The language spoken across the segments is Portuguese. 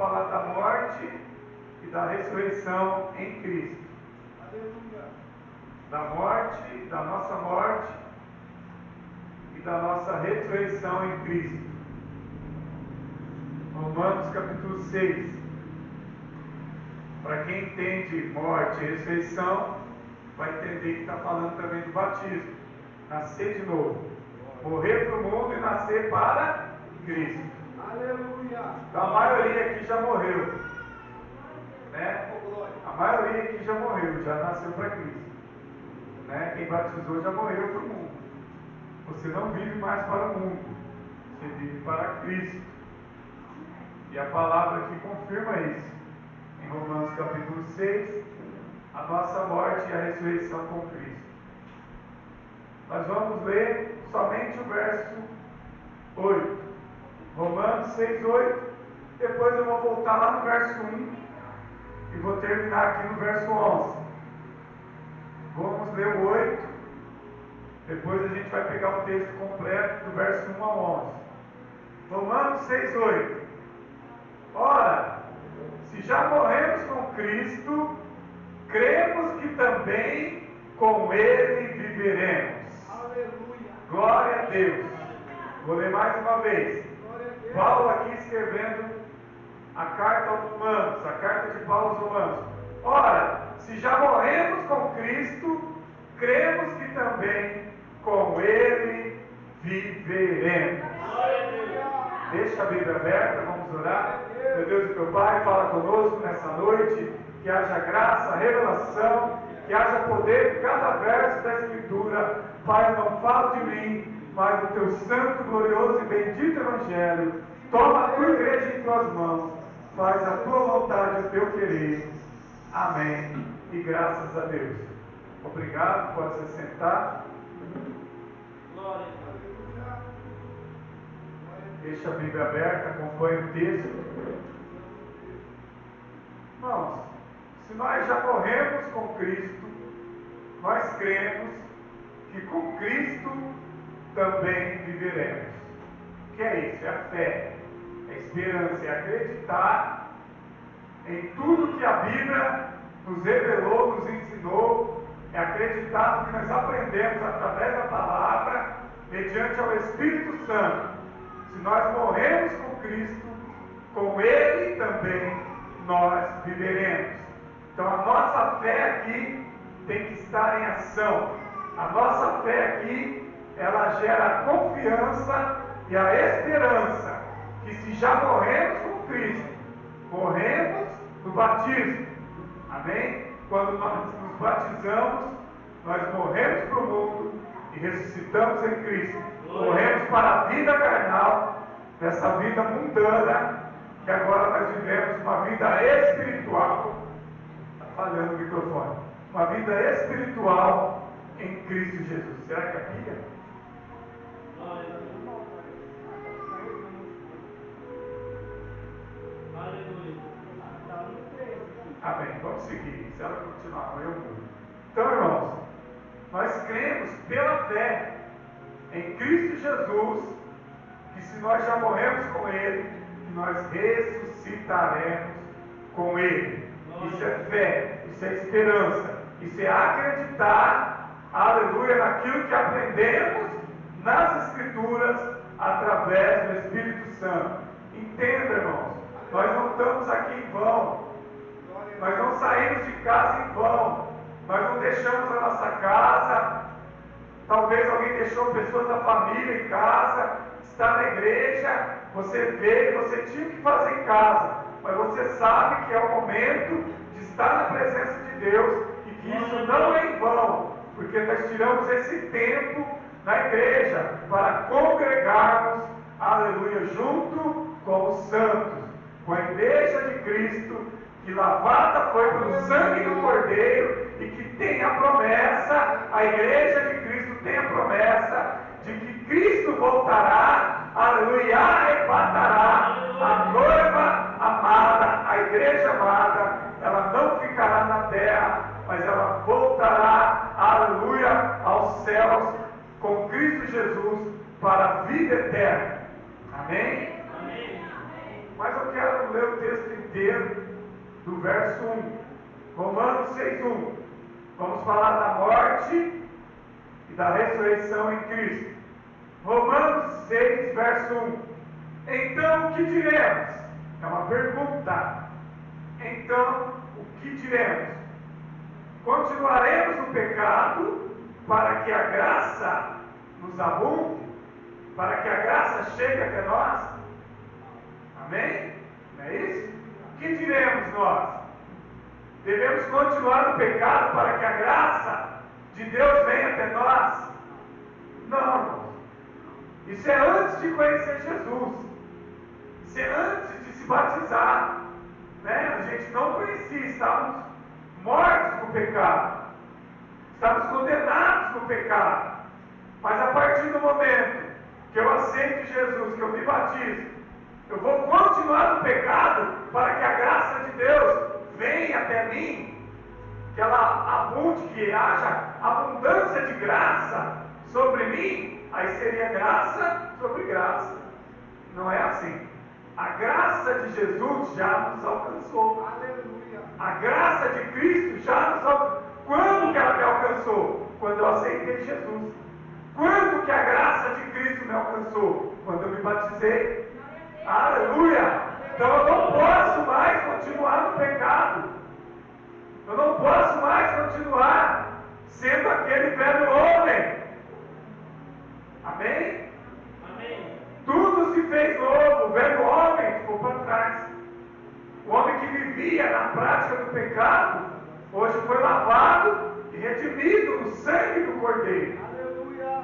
falar da morte e da ressurreição em Cristo. Aleluia. Da morte, da nossa morte e da nossa ressurreição em Cristo. Romanos capítulo 6. Para quem entende morte e ressurreição, vai entender que está falando também do batismo. Nascer de novo. Morrer para o mundo e nascer para Cristo. Aleluia. Então a maioria aqui já morreu. Né? A maioria aqui já morreu, já nasceu para Cristo. Né? Quem batizou já morreu para o mundo. Você não vive mais para o mundo. Você vive para Cristo. E a palavra aqui confirma isso. Em Romanos capítulo 6, a nossa morte e a ressurreição com Cristo. Nós vamos ler somente o verso 8. Romanos 6, 8. Depois eu vou voltar lá no verso 1 e vou terminar aqui no verso 11. Vamos ler o 8. Depois a gente vai pegar o texto completo do verso 1 ao 11. Romanos 6, 8. Ora, se já morremos com Cristo, cremos que também com Ele viveremos. Aleluia. Glória a Deus. Vou ler mais uma vez. Glória a Deus. Paulo aqui escrevendo a carta aos Romanos, a carta de Paulo aos Romanos. Ora, se já morremos com Cristo, cremos que também com Ele viveremos. Deixa a Bíblia aberta, vamos orar. Meu Deus e meu Pai, fala conosco nessa noite, que haja graça, revelação, que haja poder em cada verso da Escritura. Pai, não falo de mim, mas do teu santo, glorioso e bendito Evangelho. Toma a tua igreja em tuas mãos, faz a tua vontade, o teu querer. Amém. E graças a Deus. Obrigado, pode se sentar. Glória a Deus. Deixa a Bíblia aberta, acompanhe o texto. Irmãos, se nós já morremos com Cristo, nós cremos que com Cristo também viveremos. O que é isso? É a fé, é a esperança, é acreditar em tudo que a Bíblia nos revelou, nos ensinou, é acreditar no que nós aprendemos através da palavra, mediante ao Espírito Santo. Se nós morremos com Cristo, com Ele também nós viveremos. Então a nossa fé aqui tem que estar em ação. A nossa fé aqui, ela gera a confiança e a esperança que se já morremos com Cristo, morremos no batismo. Amém? Quando nós nos batizamos, nós morremos para o mundo e ressuscitamos em Cristo. Morremos para a vida carnal, dessa vida mundana, e agora nós vivemos uma vida espiritual. Está falhando o microfone. Uma vida espiritual em Cristo Jesus. Será que é? Aleluia. Amém. Vamos seguir. Se ela continuar, eu mudo. Então, irmãos, nós cremos pela fé em Cristo Jesus, que se nós já morremos com Ele, que nós ressuscitaremos com Ele. Isso é fé, isso é esperança, isso é acreditar, aleluia, naquilo que aprendemos nas Escrituras, através do Espírito Santo. Entenda, irmãos, nós não estamos aqui em vão, nós não saímos de casa em vão, nós não deixamos a nossa casa. Talvez alguém deixou pessoas da família em casa, está na igreja, você veio, você tinha que fazer em casa, mas você sabe que é o momento de estar na presença de Deus e que isso não é em vão, porque nós tiramos esse tempo na igreja para congregarmos, aleluia, junto com os santos, com a igreja de Cristo, que lavada foi pelo sangue do Cordeiro e que tem a promessa, a igreja de Cristo tem a promessa de que Cristo voltará, aleluia, arrebatará a noiva amada, a igreja amada. Ela não ficará na terra, mas ela voltará, aleluia, aos céus com Cristo Jesus para a vida eterna. Amém? mas eu quero ler o texto inteiro do verso 1. Romanos 6:1. Vamos falar da morte e da ressurreição em Cristo. Romanos 6, verso 1. Então o que diremos? É uma pergunta. Então o que diremos? Continuaremos no pecado para que a graça nos abunde? Para que a graça chegue até nós? Amém? Não é isso? O que diremos nós? Devemos continuar no pecado para que a graça de Deus venha até nós? Não, irmãos. Isso é antes de conhecer Jesus. Isso é antes de se batizar. Né? A gente não conhecia, estávamos mortos no pecado. Estávamos condenados no pecado. Mas a partir do momento que eu aceito Jesus, que eu me batizo, eu vou continuar no pecado para que a graça de Deus venha até mim, que ela abunde, que haja abundância de graça sobre mim. Aí seria graça sobre graça. Não é assim. A graça de Jesus já nos alcançou. Aleluia. A graça de Cristo já nos alcançou. Quando que ela me alcançou? Quando eu aceitei Jesus. Quando que a graça de Cristo me alcançou? Quando eu me batizei. Aleluia! Então eu não posso mais continuar no pecado. Eu não posso mais continuar sendo aquele velho homem. Amém? Amém. Tudo se fez novo. O velho homem ficou para trás. O homem que vivia na prática do pecado, hoje foi lavado e redimido no sangue do Cordeiro. Aleluia.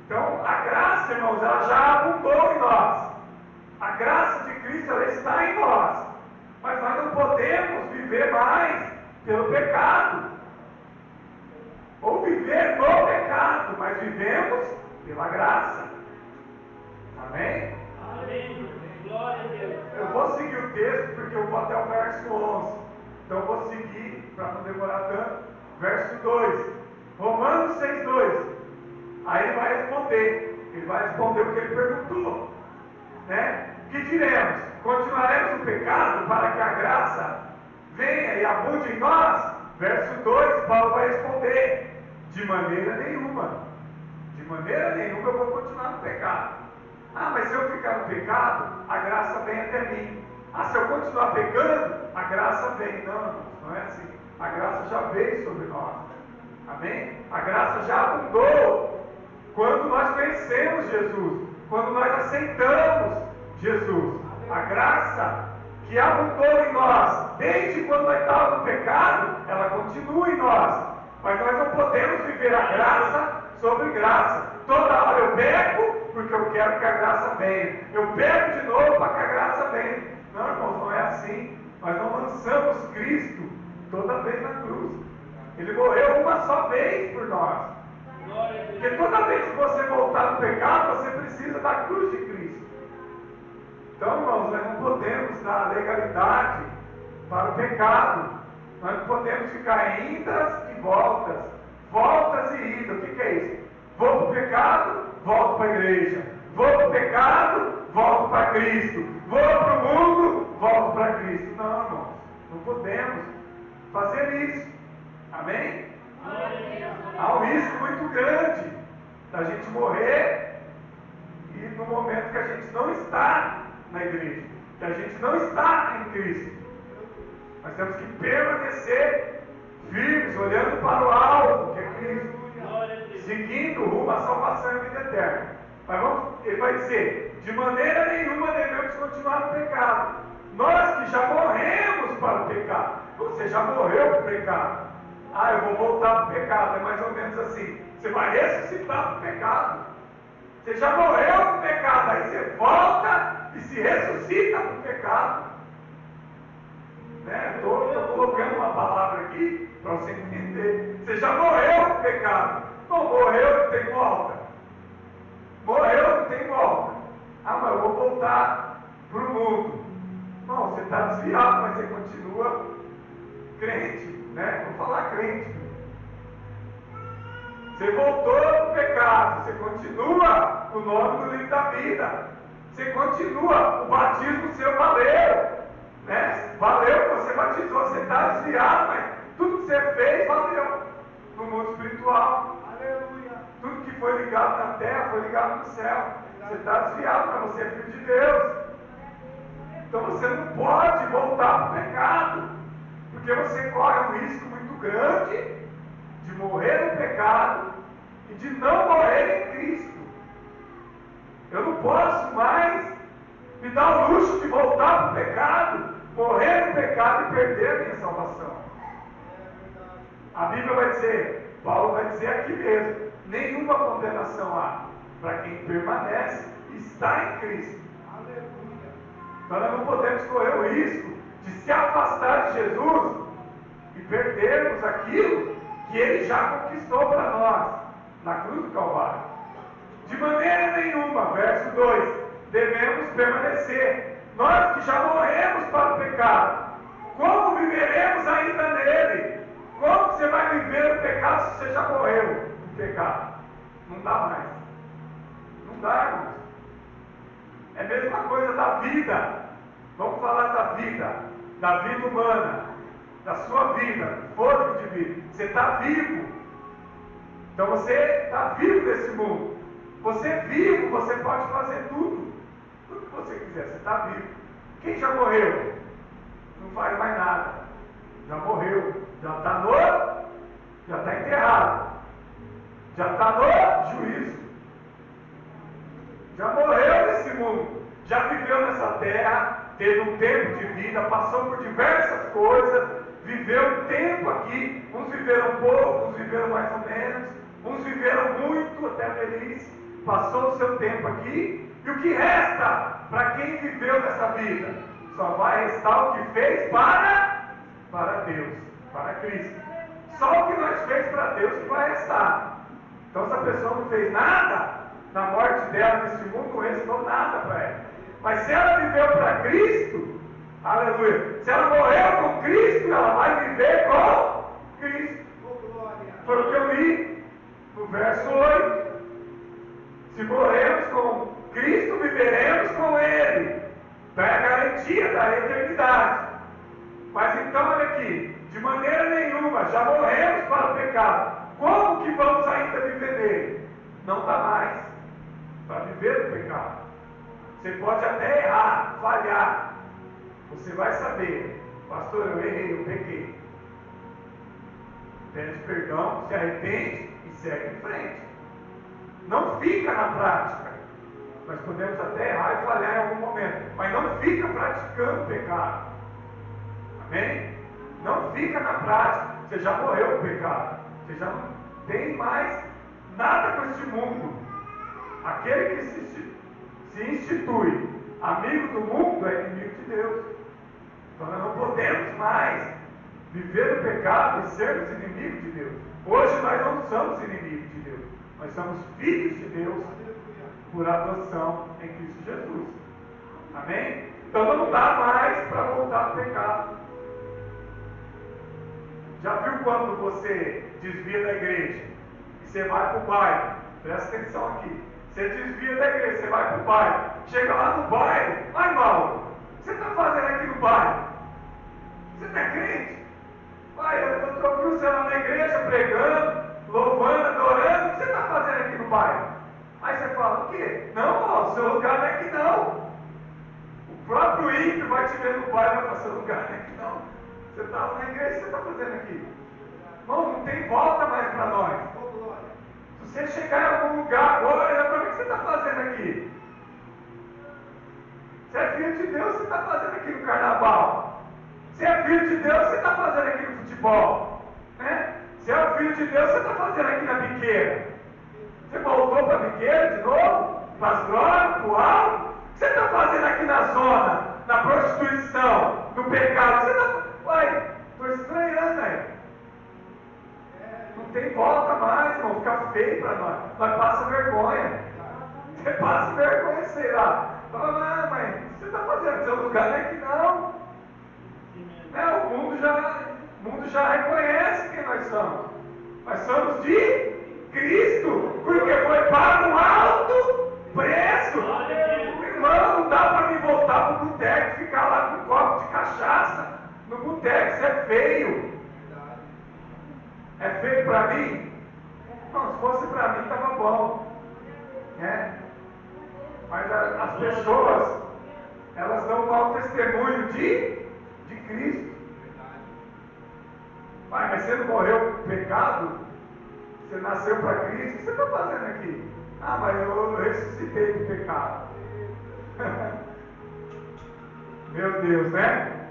Então a graça, irmãos, ela já abundou em nós. A graça de Cristo, ela está em nós. Mas nós não podemos viver mais pelo pecado. Ou viver no pecado, mas vivemos pela graça. Amém? Amém. Glória a Deus. Eu vou seguir o texto porque eu vou até o verso 11. Então eu vou seguir, para não demorar tanto, verso 2. Romanos 6:2. Aí ele vai responder. Ele vai responder o que ele perguntou. Né? Que diremos? Continuaremos no pecado para que a graça venha e abunde em nós? Verso 2, Paulo vai responder: de maneira nenhuma. De maneira nenhuma eu vou continuar no pecado. Ah, mas se eu ficar no pecado, a graça vem até mim. Ah, se eu continuar pecando, a graça vem. Não, não é assim. A graça já veio sobre nós. Amém? A graça já abundou quando nós conhecemos Jesus, quando nós aceitamos Jesus. A graça que abundou em nós desde quando nós estávamos no pecado, ela continua em nós. Mas nós não podemos viver a graça sobre graça. Toda hora eu peco porque eu quero que a graça venha. Eu peco de novo para que a graça venha. Não, irmãos, não é assim. Nós não lançamos Cristo toda vez na cruz. Ele morreu uma só vez por nós. Porque toda vez que você voltar no pecado, você precisa da cruz de Cristo. Então, irmãos, nós não podemos dar legalidade para o pecado. Nós não podemos ficar em idas e voltas. Voltas e idas. O que é isso? Vou para o pecado, volto para a igreja. Vou para o pecado, volto para Cristo. Vou para o mundo, volto para Cristo. Não, irmãos, não podemos fazer isso. Amém? Há um risco muito grande da gente morrer e no momento que a gente não está na igreja, que a gente não está em Cristo. Nós temos que permanecer firmes, olhando para o alvo, que é Cristo, seguindo rumo à salvação e à vida eterna. Mas ele vai dizer: de maneira nenhuma devemos continuar no pecado. Nós que já morremos para o pecado. Você já morreu para o pecado. Ah, eu vou voltar para o pecado. É mais ou menos assim. Você vai ressuscitar para o pecado. Você já morreu para o pecado. Aí você volta e se ressuscita para o pecado. Né? Estou colocando uma palavra aqui para você entender. Você já morreu para o pecado. Não, morreu, não tem volta. Morreu, não tem volta. Ah, mas eu vou voltar para o mundo. Não, você está desviado, mas você continua crente, né? Vou falar crente. Você voltou para o pecado, você continua o nome do livro da vida. Você continua, o batismo seu valeu, né? Valeu, você batizou, você está desviado, mas tudo que você fez valeu no mundo espiritual. Aleluia. Tudo que foi ligado na terra foi ligado no céu. Você está desviado, mas você é filho de Deus. Então você não pode voltar para o pecado, porque você corre um risco muito grande de morrer no pecado e de não morrer em Cristo. Eu não posso mais me dar o luxo de voltar para o pecado, morrer no pecado e perder a minha salvação. A Bíblia vai dizer, Paulo vai dizer aqui mesmo, nenhuma condenação há para quem permanece e está em Cristo. Aleluia. Então nós não podemos correr o risco de se afastar de Jesus e perdermos aquilo que Ele já conquistou para nós na cruz do Calvário. De maneira nenhuma, verso 2, devemos permanecer. Nós que já morremos para o pecado, como viveremos ainda nele? Como você vai viver o pecado se você já morreu no pecado? Não dá mais. Não dá, irmãos. É a mesma coisa da vida. Vamos falar da vida humana, da sua vida, do fôlego de vida. Você está vivo. Então você está vivo nesse mundo. Você é vivo, você pode fazer tudo. Tudo que você quiser, você está vivo. Quem já morreu? Não faz mais nada. Já morreu. Já está enterrado. Já está no juízo. Já morreu nesse mundo. Já viveu nessa terra, teve um tempo de vida, passou por diversas coisas, viveu um tempo aqui. Uns viveram pouco, uns viveram mais ou menos, uns viveram muito até a velhice. Passou o seu tempo aqui, e o que resta para quem viveu nessa vida? Só vai restar o que fez para Deus, para Cristo. Só o que nós fez para Deus que vai restar. Então, se a pessoa não fez nada, na morte dela nesse mundo não restou nada para ela. Mas se ela viveu para Cristo, aleluia, se ela morreu com Cristo, ela vai viver com Cristo. Foi o que eu li no verso 8. Se morremos com Cristo, viveremos com Ele. Então é a garantia da eternidade. Mas então, olha aqui, de maneira nenhuma, já morremos para o pecado. Como que vamos ainda viver nele? Não dá mais para viver no pecado. Você pode até errar, falhar. Você vai saber, pastor, eu errei, eu pequei. Pede perdão, se arrepende e segue em frente. Não fica na prática. Nós podemos até errar e falhar em algum momento, mas não fica praticando o pecado. Amém? Não fica na prática. Você já morreu com o pecado. Você já não tem mais nada com este mundo. Aquele que se institui amigo do mundo é inimigo de Deus. Então nós não podemos mais viver o pecado e sermos inimigos de Deus. Hoje nós não somos inimigos de Deus. Nós somos filhos de Deus por adoção em Cristo Jesus. Amém? Então não dá mais para voltar ao pecado. Já viu quando você desvia da igreja e você vai para o bairro? Presta atenção aqui. Você desvia da igreja, você vai para o bairro. Chega lá no bairro, ai Mauro, o que você está fazendo aqui no bairro? Você não é crente? Pai, eu ouvi você lá na igreja pregando, louvando, adorando, o que você está fazendo aqui no bairro? Aí você fala, o quê? Não, Mauro, seu lugar não é aqui não. O próprio ímpio vai te ver no bairro e vai falar, seu lugar não é aqui não. Você está lá na igreja, o que você está fazendo aqui? Irmão, não tem volta mais para nós. Se você chegar em algum lugar agora, o que você está fazendo aqui? Se é filho de Deus, você está fazendo aqui no carnaval. Se é filho de Deus, você está fazendo aqui no futebol. Né? Se é o filho de Deus, você está fazendo aqui na biqueira. Você voltou para a biqueira de novo? Para as drogas, para o álcool? O que você está fazendo aqui na zona, na prostituição, no pecado? Você está... Uai, estou estranhando, né? Não tem volta mais, irmão. Fica feio para nós. Nós passa vergonha. Você passa vergonha, sei lá. Fala, não, mas o que você está fazendo? Seu lugar não é aqui não. O mundo já reconhece quem nós somos. Nós somos de Cristo, porque foi pago um alto preço. Irmão, no boteco, ficar lá com um copo de cachaça. No boteco, isso é feio. É feio para mim? Não, se fosse para mim, estava bom. Né? Mas as pessoas, elas dão um mau testemunho de Cristo. Pai, mas você não morreu com pecado? Você nasceu para Cristo? O que você está fazendo aqui? Ah, mas eu ressuscitei do pecado. Meu Deus, né?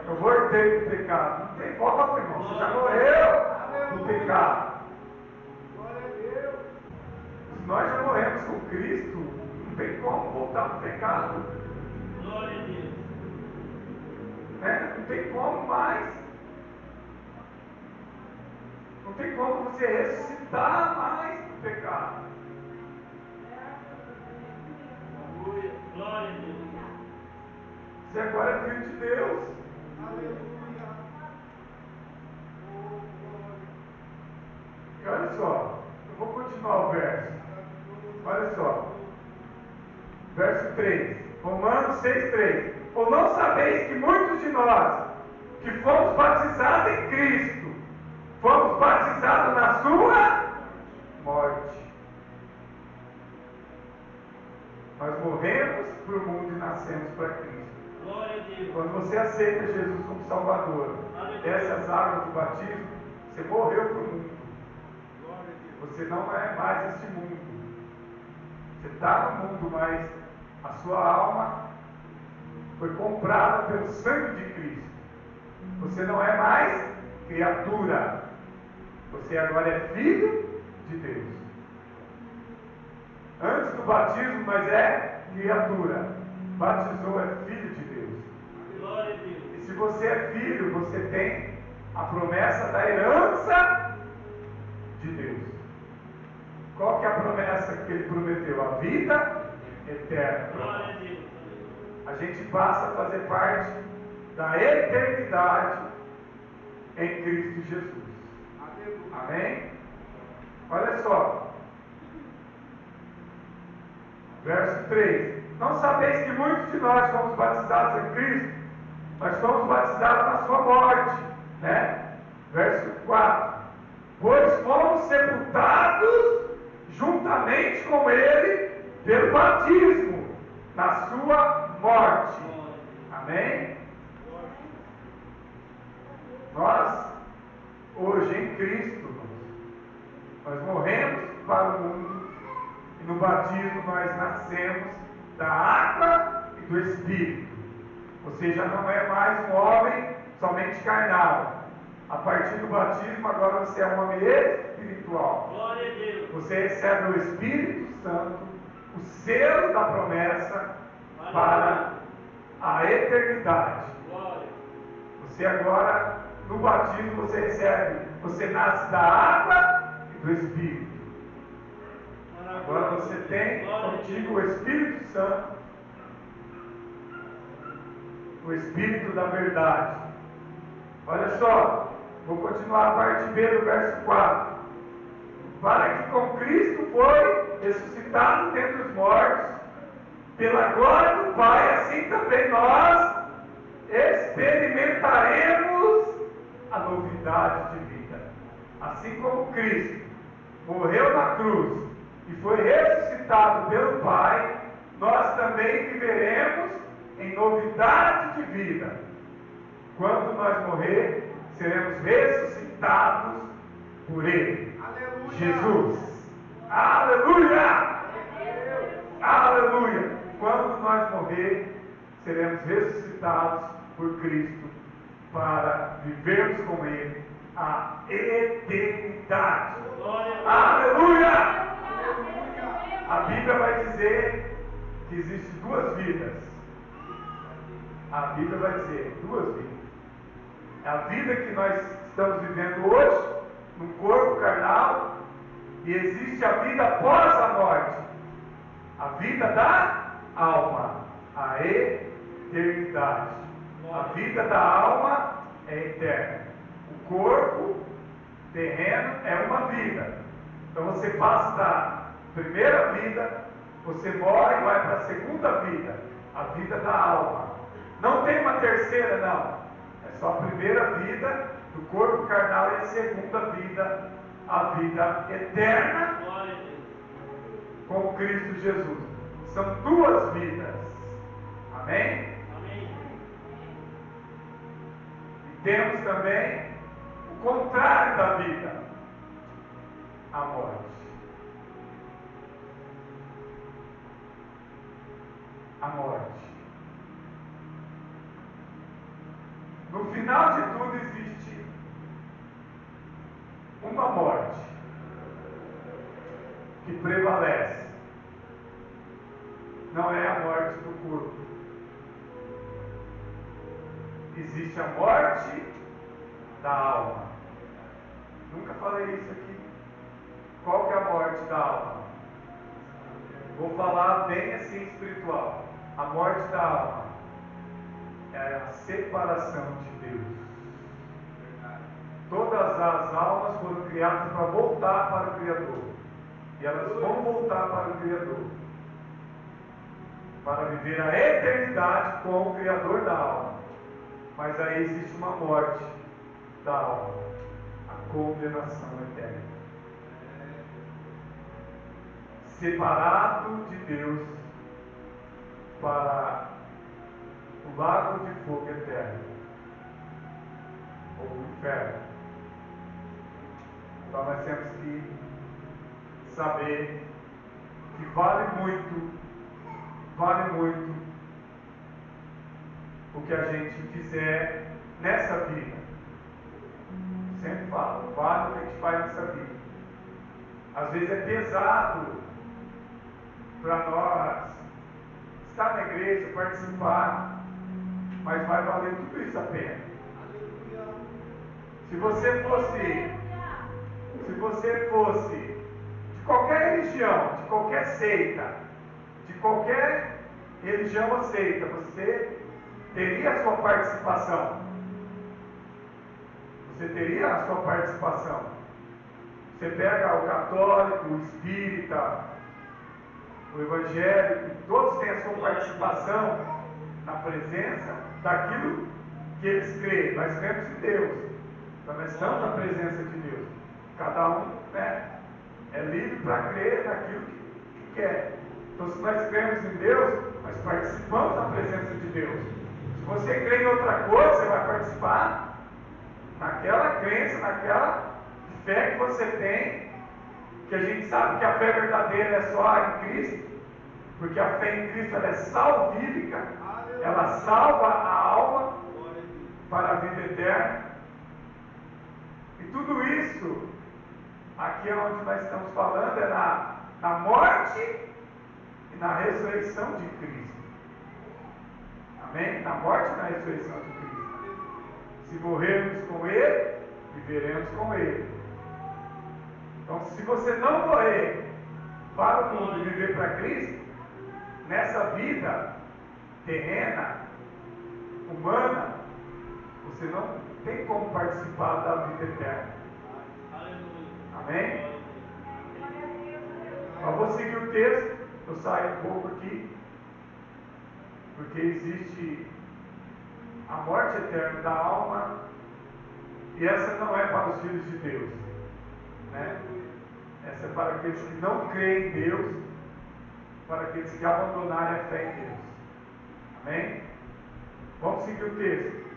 Eu voltei do pecado. Não tem volta, irmão. Você já morreu do pecado. Se nós já morremos com Cristo, não tem como voltar do pecado. Glória a Deus. Né? Não tem como mais. Não tem como você ressuscitar mais do pecado. Glória a Deus. Você agora é filho de Deus. E olha só, eu vou continuar o verso. Olha só. Verso 3. Romanos 6,3. Ou não sabeis que muitos de nós, que fomos batizados em Cristo, fomos batizados na sua morte. Nós morremos para o mundo e nascemos para Cristo. Glória a Deus. Quando você aceita Jesus como Salvador, desce as águas do batismo, você morreu para o mundo. Você não é mais este mundo. Você está no mundo, mas a sua alma foi comprada pelo sangue de Cristo. Você não é mais criatura. Você agora é filho de Deus. Antes do batismo, nós é criatura. Batizou é filho de Deus. Glória a Deus. E se você é filho, você tem a promessa da herança de Deus. Qual que é a promessa que ele prometeu? A vida eterna. Glória a Deus. A gente passa a fazer parte da eternidade em Cristo Jesus. Amém? Olha só. Verso 3. Não sabeis que muitos de nós fomos batizados em Cristo, nós fomos batizados na sua morte, né? Verso 4. Pois fomos sepultados juntamente com Ele pelo batismo na sua morte. Amém? Nós, hoje em Cristo, nós morremos para o mundo e no batismo nós nascemos da água e do Espírito. Você já não é mais um homem somente carnal. A partir do batismo, agora você é um homem espiritual. Glória a Deus. Você recebe o Espírito Santo, o selo da promessa para a eternidade. Glória. Você agora, no batismo, você recebe, você nasce da água e do Espírito. Agora você tem contigo o Espírito Santo, o Espírito da verdade. Olha só, vou continuar a parte B do verso 4. Para que com Cristo foi ressuscitado dentre os mortos, pela glória do Pai, assim também nós experimentaremos a novidade de vida. Assim como Cristo morreu na cruz e foi ressuscitado pelo Pai, nós também viveremos em novidade de vida. Quando nós morrer, seremos ressuscitados por Ele. Aleluia. Jesus. Aleluia! Aleluia! Quando nós morrer, seremos ressuscitados por Cristo para vivermos com Ele a eternidade. Aleluia! A Bíblia vai dizer que existem duas vidas. A Bíblia vai dizer duas vidas. É a vida que nós estamos vivendo hoje, no corpo carnal, e existe a vida após a morte, a vida da alma, a eternidade. A vida da alma é eterna. O corpo terreno é uma vida. Então você passa da primeira vida, você morre e vai para a segunda vida. a vida da alma. Não tem uma terceira, não. É só a primeira vida do corpo carnal e a segunda vida, a vida eterna Glória a Deus. com Cristo Jesus. São duas vidas. Amém? Amém. E temos também o contrário da vida, a morte. A morte. No final de tudo existe uma morte que prevalece. Não é a morte do corpo. Existe a morte da alma. Nunca falei isso aqui. Qual que é a morte da alma? Vou falar bem assim espiritual. A morte da alma é a separação de Deus. Todas as almas foram criadas para voltar para o Criador. E elas vão voltar para o Criador. Para viver a eternidade com o Criador da alma. Mas aí existe uma morte da alma. A condenação eterna. Separado de Deus para o lago de fogo eterno, ou o inferno. Então nós temos que saber que vale muito o que a gente fizer nessa vida. Sempre falo, vale o que a gente faz nessa vida. Às vezes é pesado para nós estar na igreja, participar, mas vai valer tudo isso a pena. Se você fosse de qualquer religião, de qualquer seita, de qualquer religião aceita, você teria a sua participação. Você teria a sua participação. Você pega o católico, o espírita, o evangélico, todos têm a sua participação na presença daquilo que eles creem. Nós cremos em Deus, então nós estamos na presença de Deus. Cada um, é livre para crer naquilo que quer. Então, se nós cremos em Deus, nós participamos da presença de Deus. Se você crê em outra coisa, você vai participar naquela crença, naquela fé que você tem, que a gente sabe que a fé verdadeira é só em Cristo, porque a fé em Cristo ela é salvífica, ela salva a alma para a vida eterna. E tudo isso, aqui onde nós estamos falando, é na morte e na ressurreição de Cristo. Amém? Na morte e na ressurreição de Cristo. Se morrermos com Ele, viveremos com Ele. Então, se você não morrer para o mundo e viver para Cristo, nessa vida terrena, humana, você não tem como participar da vida eterna. Amém? Eu vou seguir o texto, eu saio um pouco aqui, porque existe a morte eterna da alma, e essa não é para os filhos de Deus, né? Essa é para aqueles que não creem em Deus, para aqueles que abandonarem a fé em Deus. Amém? Vamos seguir o texto.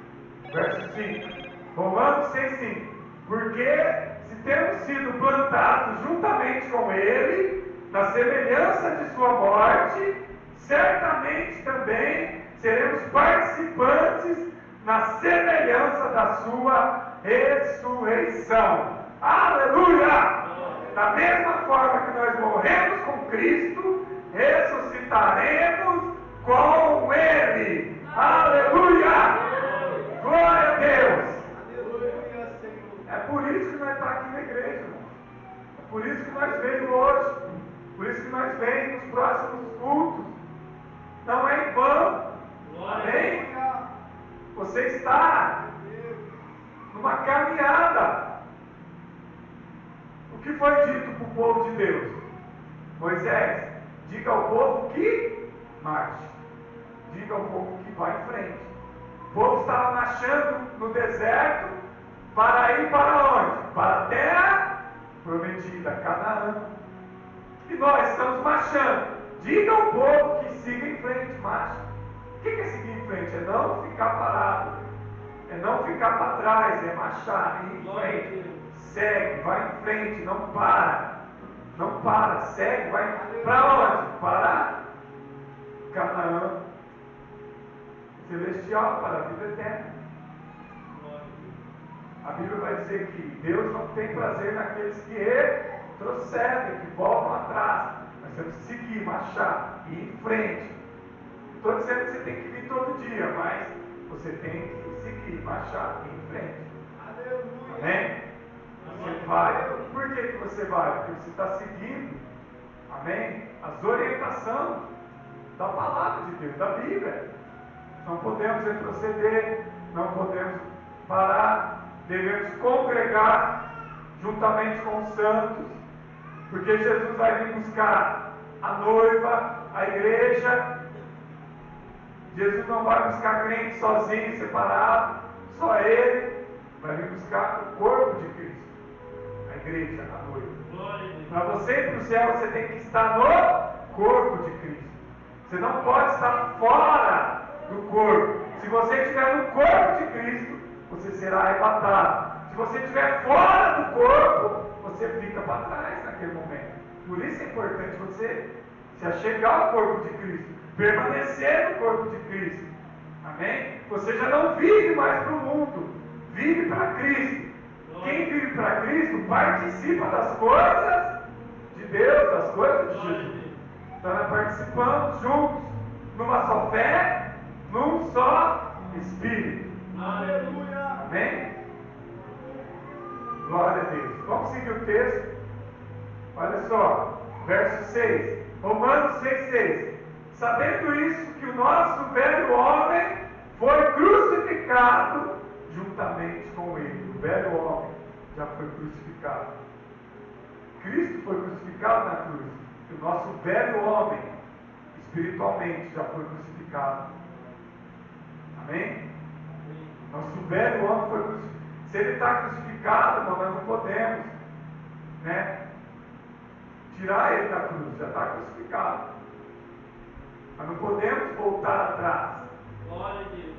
Verso 5. Romanos 6,5. Porque se temos sido plantados juntamente com Ele, na semelhança de sua morte, certamente também seremos participantes na semelhança da sua ressurreição. Aleluia! Da mesma forma que nós morremos com Cristo, ressuscitaremos com Ele. Aleluia! Glória a Deus! É por isso que nós estamos aqui na igreja, irmão. É por isso que nós vemos hoje. Por isso que nós vemos nos próximos cultos. Não é em vão. Amém? Você está numa caminhada. O que foi dito para o povo de Deus? Moisés, diga ao povo que marche. diga ao povo que vai em frente. O povo estava marchando no deserto para ir para onde? Para a terra prometida, Canaã. E nós estamos marchando. Diga ao povo que siga em frente, marcha. O que é seguir em frente? É não ficar parado. É não ficar para trás, é marchar, ir em frente. Segue, vai em frente, não para. Não para, segue, vai para onde? Para Canaã celestial, para a vida eterna. A Bíblia vai dizer que Deus não tem prazer naqueles que retrocedem, que voltam atrás. Nós temos que seguir, marchar, ir em frente. Não estou dizendo que você tem que vir todo dia, mas você tem que seguir, marchar, ir em frente. Aleluia. Amém? Você vai. Por que você vai? Porque você está seguindo, amém? As orientações da palavra de Deus, da Bíblia. Não podemos retroceder, não podemos parar. Devemos congregar juntamente com os santos, porque Jesus vai vir buscar a noiva, a igreja. Jesus não vai buscar crente sozinho, separado, só Ele. Vai vir buscar o corpo de Cristo, a igreja, a noiva. Para você ir para o céu, você tem que estar no corpo de Cristo. Você não pode estar fora do corpo. Se você estiver no corpo de Cristo, você será arrebatado. Se você estiver fora do corpo, você fica para trás naquele momento. Por isso é importante você se achegar ao corpo de Cristo, permanecer no corpo de Cristo. Amém? Você já não vive mais para o mundo, vive para Cristo. Quem vive para Cristo participa das coisas de Deus, das coisas de Jesus. Então nós participamos juntos, numa só fé, num só Espírito. Aleluia. Amém? Glória a Deus. Vamos seguir o texto. Olha só, verso 6. Romanos 6,6. Sabendo isso, que o nosso velho homem foi crucificado juntamente com ele. O velho homem já foi crucificado. Cristo foi crucificado na cruz. E o nosso velho homem, espiritualmente, já foi crucificado. Amém? Nosso velho homem foi crucificado. Se ele está crucificado, nós não podemos, né, tirar ele da cruz, já está crucificado. Nós não podemos voltar atrás. Glória a Deus.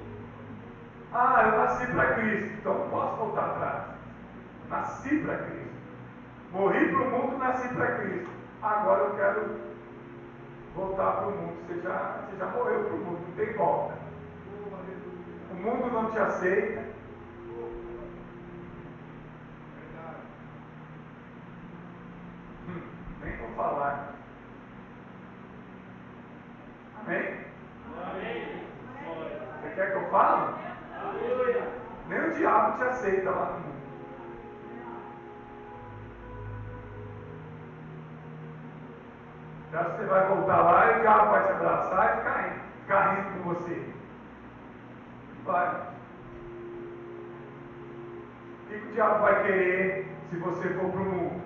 Ah, eu nasci para Cristo, então não posso voltar atrás. Nasci para Cristo. Morri para o mundo, nasci para Cristo. Agora eu quero voltar para o mundo. Você já morreu para o mundo, não tem volta. O mundo não te aceita. Nem vou falar. Amém? Amém. Você quer que eu fale? Aleluia. Nem o diabo te aceita lá no mundo. Você acha que você vai voltar lá e o diabo vai te abraçar e ficar rindo com você? Vai. O que o diabo vai querer se você for para o mundo?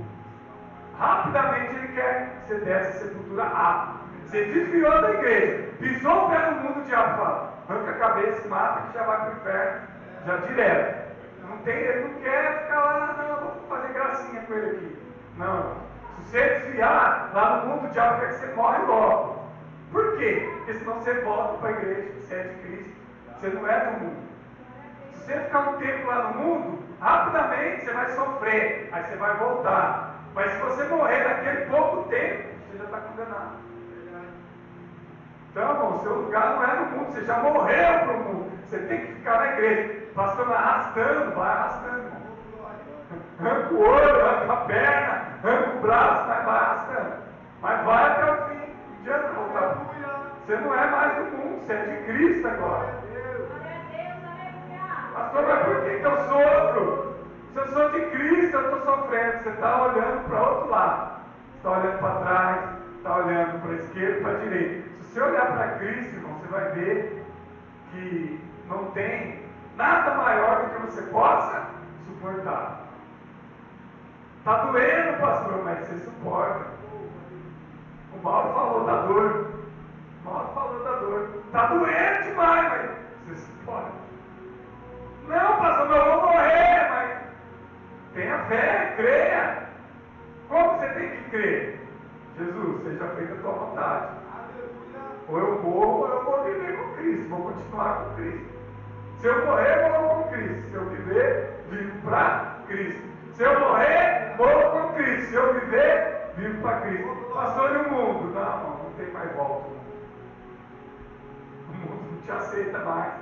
Rapidamente ele quer que você desce a sepultura rápido. Você desviou da igreja, pisou o pé no mundo, o diabo fala, arranca a cabeça e mata que já vai para o inferno, já direto. Ele não quer ficar lá, não, vou fazer gracinha com ele aqui. Não. Se você desviar, lá no mundo o diabo quer que você morre logo. Por quê? Porque senão você volta para a igreja, você é de Cristo, você não é do mundo. Se você ficar um tempo lá no mundo, rapidamente você vai sofrer, aí você vai voltar. Mas se você morrer naquele pouco tempo, você já está condenado. Então, irmão, o seu lugar não é no mundo, você já morreu para o mundo. Você tem que ficar na igreja. Pastor arrastando, vai arrastando, irmão. Arranca o olho, arranca a perna, arranca o braço, mas vai arrastando. Mas vai até o fim. Não adianta voltar. Você não é mais do mundo, você é de Cristo agora. Pastor, mas por que eu sofro? Se eu sou de Cristo, eu estou sofrendo. Você está olhando para o outro lado. Você está olhando para trás, está olhando para a esquerda e para a direita. Se você olhar para Cristo, irmão, você vai ver que não tem nada maior do que você possa suportar. Está doendo, pastor, mas você suporta. O Mauro falou da dor. O Mauro falou da dor. Está doendo. Jesus, seja feita a tua vontade. Ou eu morro, ou eu vou viver com Cristo, vou continuar com Cristo. Se eu morrer, morro com Cristo. Se eu viver, vivo para Cristo. Se eu morrer, morro com Cristo. Se eu viver, vivo para Cristo. Pastor, e o mundo? Não tem mais volta. O mundo não te aceita mais.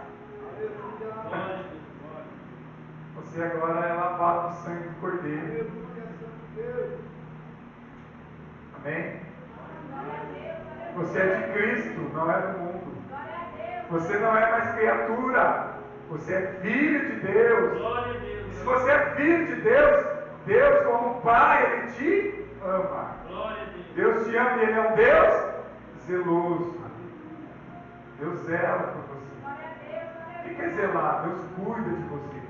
Você agora é lavado no sangue do Cordeiro. Amém? Você é de Cristo, não é do mundo. Você não é mais criatura. Você é filho de Deus. E se você é filho de Deus, Deus como Pai, Ele te ama. Deus te ama e Ele é um Deus zeloso. Deus zela por você. O que é zelar? Deus cuida de você.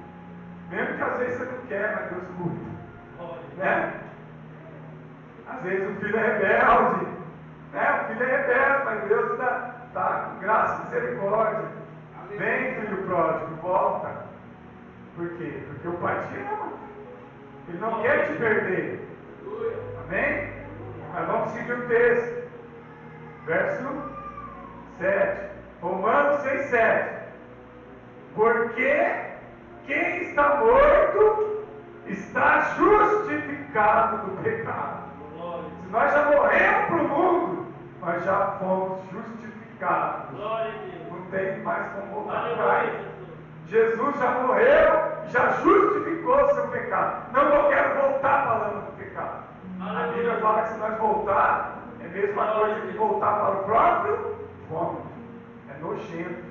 Mesmo que às vezes você não quer, mas Deus cuida. Né? Às vezes o filho é rebelde. Né? O filho é rebelde, mas Deus está com graça e misericórdia. Vem, filho pródigo, volta. Por quê? Porque o Pai te ama. Ele não quer te perder. Amém? Mas vamos seguir o texto. Verso 7. Romanos 6,7. Porque quem está morto está justificado do pecado. Se nós já morremos para o mundo, nós já fomos justificados. Não tem mais como voltar atrás. Jesus já morreu, já justificou o seu pecado. Não eu quero voltar falando do pecado. A Bíblia fala que se nós voltar, é a mesma coisa que voltar para o próprio vômito. É nojento.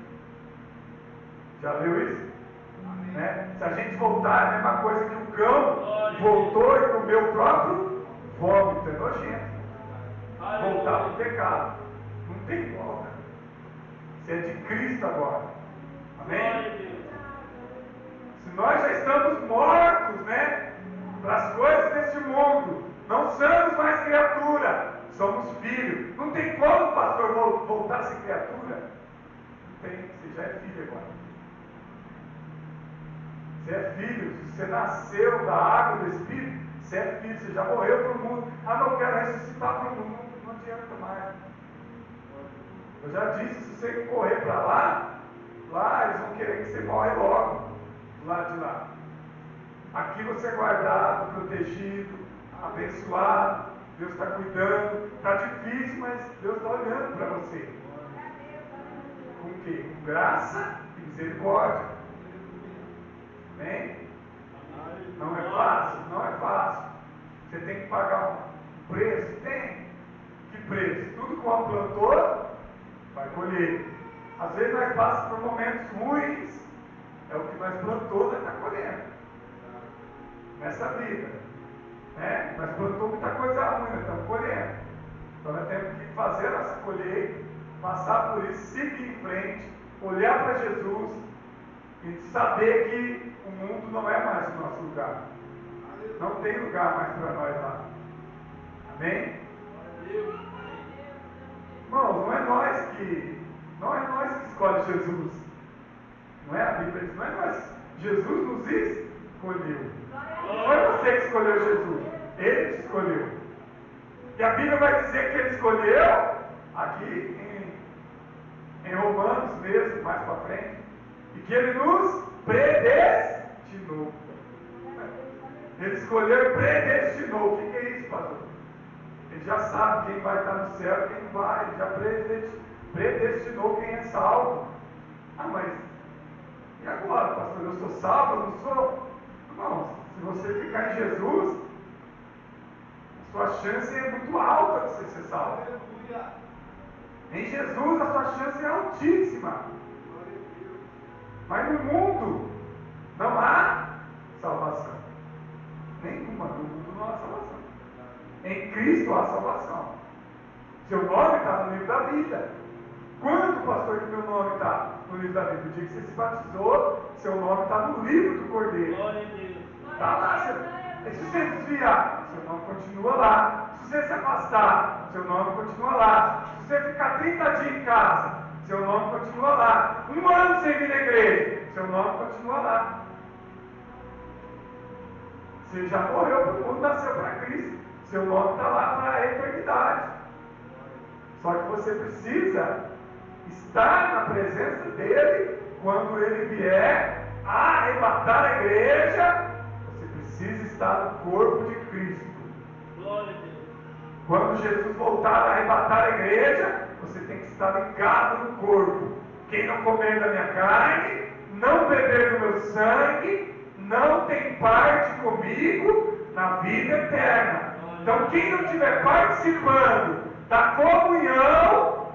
Já leu isso? Né? Se a gente voltar, é a mesma coisa que o cão voltou e comeu o próprio vômito. É nojento. Voltar para o pecado. Não tem volta. Você é de Cristo agora. Amém? Se nós já estamos mortos, né, para as coisas deste mundo, não somos mais criatura, somos filhos. Não tem como, pastor, voltar a ser criatura. Não tem, você já é filho agora. Você é filho, se você nasceu da água do Espírito, você é filho, você já morreu para o mundo. Ah, não quero ressuscitar para o mundo, não adianta mais. Eu já disse, se você correr para lá eles vão querer que você morre logo, do lado de lá. Aqui você é guardado, protegido, abençoado, Deus está cuidando. Está difícil, mas Deus está olhando para você. Com o quê? Com graça e misericórdia. Amém? Não é fácil? Não é fácil. Você tem que pagar um preço? Tem. Que preço? Tudo que o homem plantou, vai colher. Às vezes nós passamos por momentos ruins, é o que nós plantou, nós estamos colhendo. Nessa vida. Né? Nós plantamos muita coisa ruim, nós estamos colhendo. Então nós temos que fazer a nossa colheita, passar por isso, seguir em frente, olhar para Jesus e saber que o mundo não é mais o nosso lugar. Não tem lugar mais para nós lá. Amém? Irmãos, não é nós que escolhe Jesus. Não é? A Bíblia diz, não é nós. Jesus nos escolheu. Não foi você que escolheu Jesus. Ele te escolheu. E a Bíblia vai dizer que ele escolheu, aqui em Romanos mesmo, mais para frente, e que ele nos predestinou. Ele escolheu e predestinou. O que é isso, pastor? Ele já sabe quem vai estar no céu e quem não vai. Ele já predestinou quem é salvo. Ah, mas e agora, pastor? Eu sou salvo? Eu não sou? Irmãos, se você ficar em Jesus, a sua chance é muito alta de você ser salvo. Em Jesus, a sua chance é altíssima. Mas no mundo não há salvação. Nenhuma. No mundo não há salvação. Em Cristo há salvação. Seu nome está no livro da vida. Quando, pastor, que meu nome está no livro da vida? O dia que você se batizou, seu nome está no livro do Cordeiro. Está lá. Se você desviar, seu nome continua lá. Se você se afastar, seu nome continua lá. Se você ficar 30 dias em casa, seu nome continua lá. 1 ano sem vir na igreja, seu nome continua lá. Você já morreu para o mundo, nasceu para Cristo. Seu nome está lá para a eternidade. você precisa estar na presença dele quando ele vier a arrebatar a igreja. Você precisa estar no corpo de Cristo. Glória a Deus. Quando Jesus voltar a arrebatar a igreja, você tem que estar ligado no corpo. Quem não comer da minha carne, não beber do meu sangue, não tem parte comigo na vida eterna. Então, quem não estiver participando da comunhão,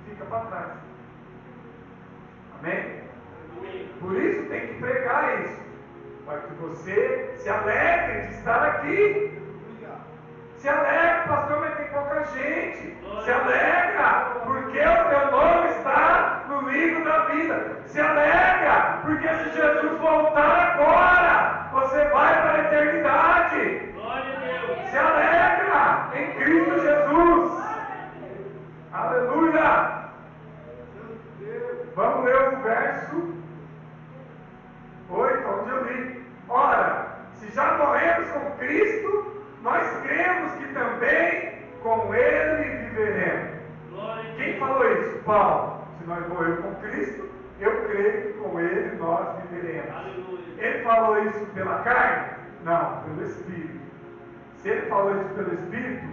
fica para trás. Amém? Por isso tem que pregar isso, para que você se alegre de estar aqui. Se alegra, pastor, mas tem pouca gente. Se alegra, porque o teu nome está no livro da vida. Se alegra, porque se Jesus voltar agora, você vai para a eternidade. Glória a Deus. Se alegra em Cristo Jesus. Aleluia. Vamos ler o verso 8, onde eu li. Ora, se já morremos com Cristo, nós cremos que também com Ele viveremos. Quem falou isso? Paulo. Se nós morremos com Cristo, eu creio que com Ele nós viveremos. Aleluia. Ele falou isso pela carne? Não, pelo Espírito. Se ele falou isso pelo Espírito,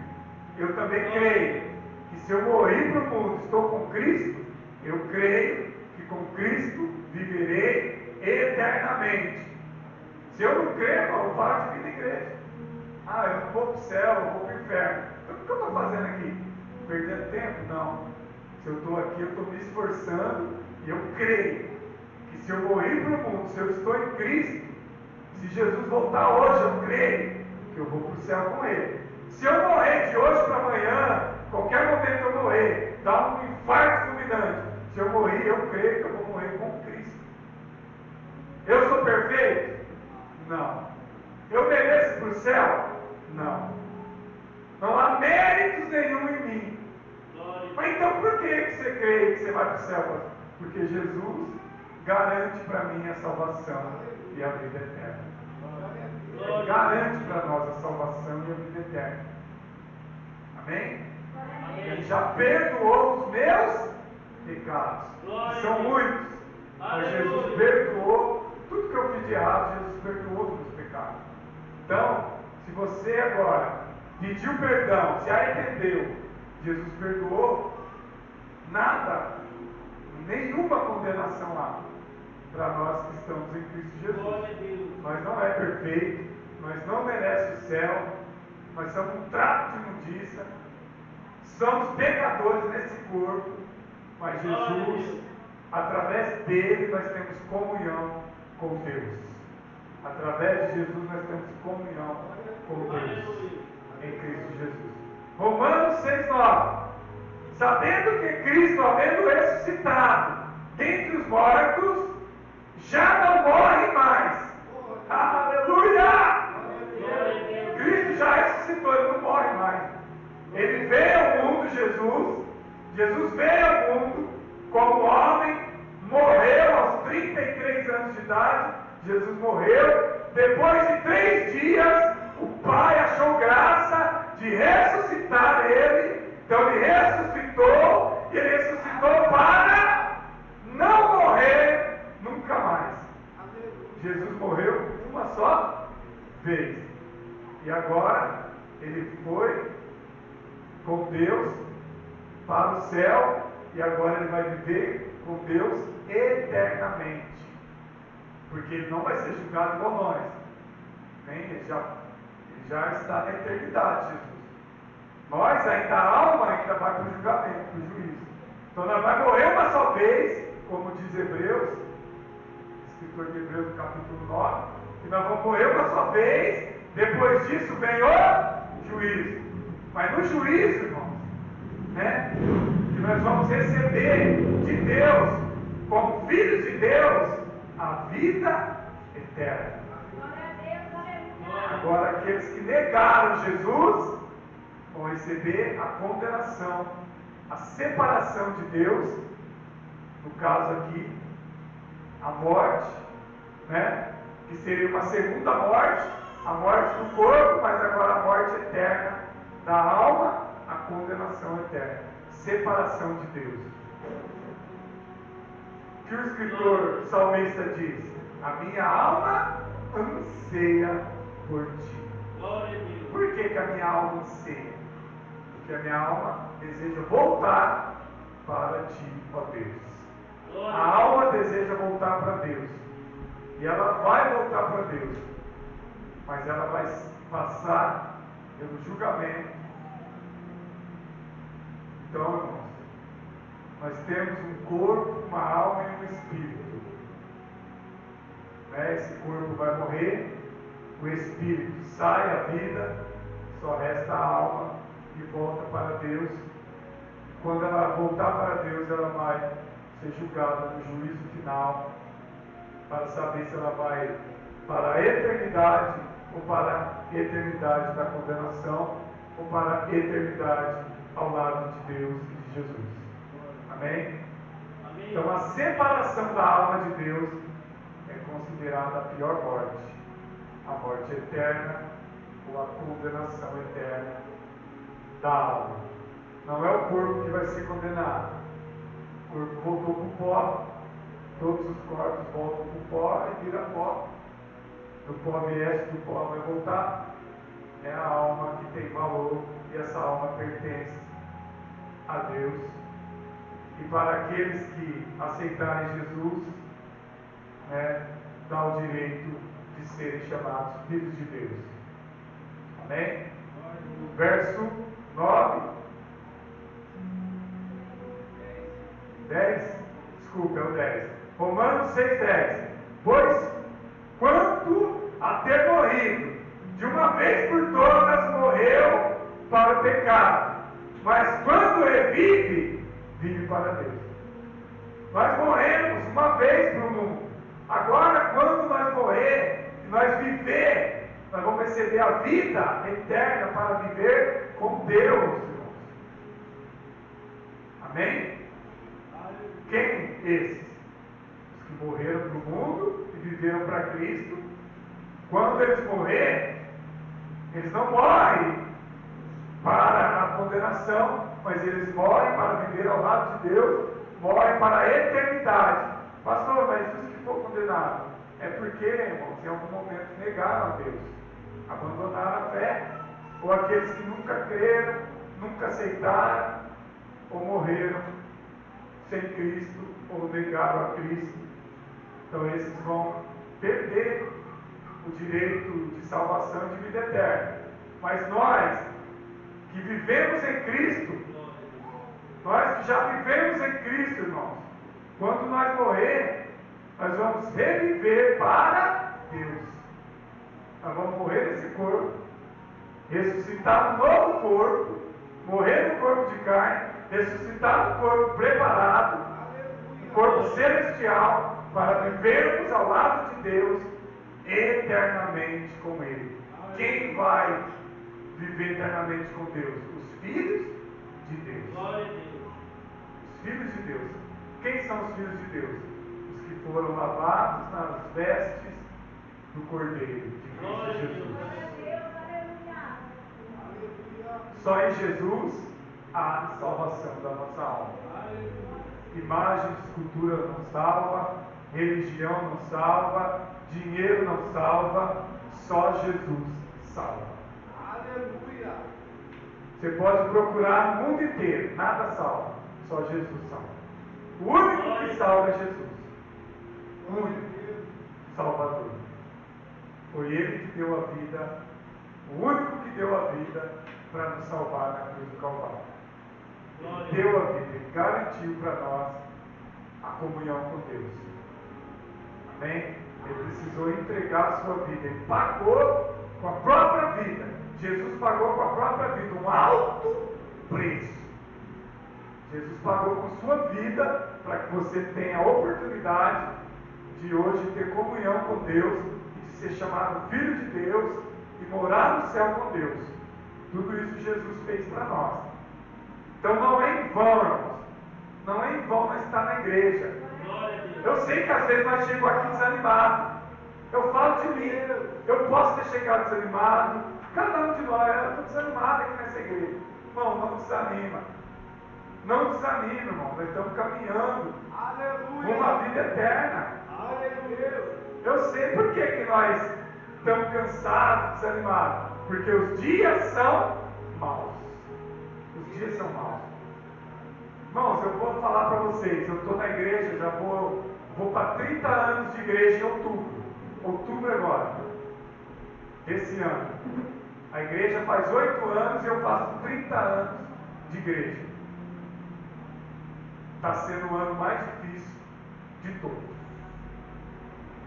eu também creio que se eu morri para o mundo, estou com Cristo, eu creio que com Cristo viverei eternamente. Se eu não crer, eu paro de vir na igreja. Ah, eu não vou para o céu, eu vou para o inferno. Então, o que eu estou fazendo aqui? Perdendo tempo? Não. Se eu estou aqui, eu estou me esforçando e eu creio que se eu morrer para o mundo, se eu estou em Cristo, se Jesus voltar hoje, eu creio que eu vou para o céu com Ele. Se eu morrer de hoje para amanhã, qualquer momento eu morrer, dá um infarto fulminante. Se eu morrer, eu creio que eu vou morrer com Cristo. Eu sou perfeito? Não. Eu mereço para o céu? Não. Não há méritos nenhum em mim. Mas então por que você crê que você vai para o céu? Porque Jesus garante para mim a salvação e a vida eterna. Ele garante para nós a salvação e a vida eterna. Amém? Ele já perdoou os meus pecados. Que são muitos. Mas Jesus perdoou tudo que eu fiz de errado. Jesus perdoou os meus pecados. Então, se você agora pediu perdão, se arrependeu, Jesus perdoou, nada, nenhuma condenação há para nós que estamos em Cristo Jesus. Nós não é perfeito, nós não merecemos o céu, nós somos um trapo de imundícia, somos pecadores nesse corpo, mas Jesus, através dele, nós temos comunhão com Deus. Através de Jesus nós temos comunhão com Deus em Cristo Jesus. Romanos 6,9. Sabendo que Cristo, havendo ressuscitado dentre os mortos, já não morre mais. Aleluia! Cristo já ressuscitou, ele não morre mais. Ele veio ao mundo, Jesus veio ao mundo como homem, morreu aos 33 anos de idade. Jesus morreu. Depois de 3 dias, o Pai achou graça de ressuscitar ele. Então ele ressuscitou, e ele ressuscitou para não morrer nunca mais. Jesus morreu uma só vez. E agora ele foi com Deus para o céu, e agora ele vai viver com Deus eternamente. Porque ele não vai ser julgado por nós. Ele já está na eternidade, Jesus. Nós ainda, a alma ainda vai para o julgamento, para o juízo. Então nós vamos morrer uma só vez, como diz Hebreus, escritor de Hebreus no capítulo 9, e nós vamos morrer uma só vez, depois disso vem o juízo. Mas no juízo, irmãos, que nós vamos receber de Deus, como filhos de Deus, a vida eterna. Agora, aqueles que negaram Jesus vão receber a condenação, a separação de Deus, no caso aqui, a morte, que seria uma segunda morte, a morte do corpo, mas agora a morte eterna da alma, a condenação eterna, separação de Deus. O que o escritor salmista diz? A minha alma anseia por ti. Glória a Deus. Por que a minha alma anseia? Porque a minha alma deseja voltar para ti, ó Deus. A alma deseja voltar para Deus. E ela vai voltar para Deus. Mas ela vai passar pelo julgamento. Então, irmãos, nós temos um corpo, uma alma e um espírito. Esse corpo vai morrer, o espírito sai à vida, só resta a alma e volta para Deus. Quando ela voltar para Deus, ela vai ser julgada no juízo final, para saber se ela vai para a eternidade, ou para a eternidade da condenação, ou para a eternidade ao lado de Deus e de Jesus. Amém? Amém. Então a separação da alma de Deus é considerada a pior morte, a morte eterna ou a condenação eterna da alma. Não é o corpo que vai ser condenado. O corpo voltou para o pó, todos os corpos voltam para o pó e vira pó. Do pó vieste, do pó vai voltar. É a alma que tem valor e essa alma pertence a Deus. E para aqueles que aceitarem Jesus, dá o direito de serem chamados filhos de Deus. Amém? Verso 9. 10. Desculpa, é o 10. Romanos 6,10. Pois, quanto a ter morrido, de uma vez por todas morreu para o pecado, mas quando revive, vive para Deus. Nós morremos uma vez para o mundo. Agora, quando nós morrer, nós viver, nós vamos receber a vida eterna para viver com Deus, irmãos. Amém? Quem esses? Os que morreram para o mundo e viveram para Cristo. Quando eles morrerem, eles não morrem para a condenação, mas eles morrem para viver ao lado de Deus, morrem para a eternidade. Pastor, mas os que foram condenados, é porque, irmãos, em algum momento negaram a Deus, abandonaram a fé, ou aqueles que nunca creram, nunca aceitaram, ou morreram sem Cristo, ou negaram a Cristo. Então esses vão perder o direito de salvação e de vida eterna. Mas nós, que vivemos em Cristo, nós que já vivemos em Cristo, irmãos, quando nós morrer, nós vamos reviver para Deus. Nós vamos morrer nesse corpo, ressuscitar um novo corpo, morrer no corpo de carne, ressuscitar um corpo preparado, um corpo celestial, para vivermos ao lado de Deus eternamente com Ele. Quem vai viver eternamente com Deus? Os filhos de Deus. Glória a Deus. Os filhos de Deus. Quem são os filhos de Deus? Os que foram lavados nas vestes do Cordeiro de Cristo Jesus. Só em Jesus há salvação da nossa alma. Imagem, escultura não salva, religião não salva, dinheiro não salva, só Jesus salva. Aleluia! Você pode procurar no mundo inteiro, nada salva, só Jesus salva. O único que salva é Jesus. O único Salvador. Foi Ele que deu a vida, o único que deu a vida para nos salvar na cruz do Calvário. Ele deu a vida, Ele garantiu para nós a comunhão com Deus. Amém? Ele precisou entregar a sua vida, Ele pagou com a própria vida. Jesus pagou com a própria vida um alto preço. Jesus pagou com sua vida para que você tenha a oportunidade de hoje ter comunhão com Deus e de ser chamado filho de Deus e morar no céu com Deus. Tudo isso Jesus fez para nós. Então não é em vão, irmãos. Não é em vão nós estar na igreja. Eu sei que às vezes nós chegamos aqui desanimados. Eu falo de mim. Eu posso ter chegado desanimado. Cada um de nós, eu estou desanimado aqui nessa igreja. Irmão, não desanima. Não desanima, irmão. Nós estamos caminhando Aleluia. uma vida eterna. Aleluia. Eu sei por que nós estamos cansados, desanimados. Porque os dias são maus. Os dias são maus. Irmãos, eu vou falar para vocês. Eu estou na igreja, já vou para 30 anos de igreja em outubro. Outubro agora. Desse ano. A igreja faz 8 anos e eu faço 30 anos de igreja. Está sendo o ano mais difícil de todos.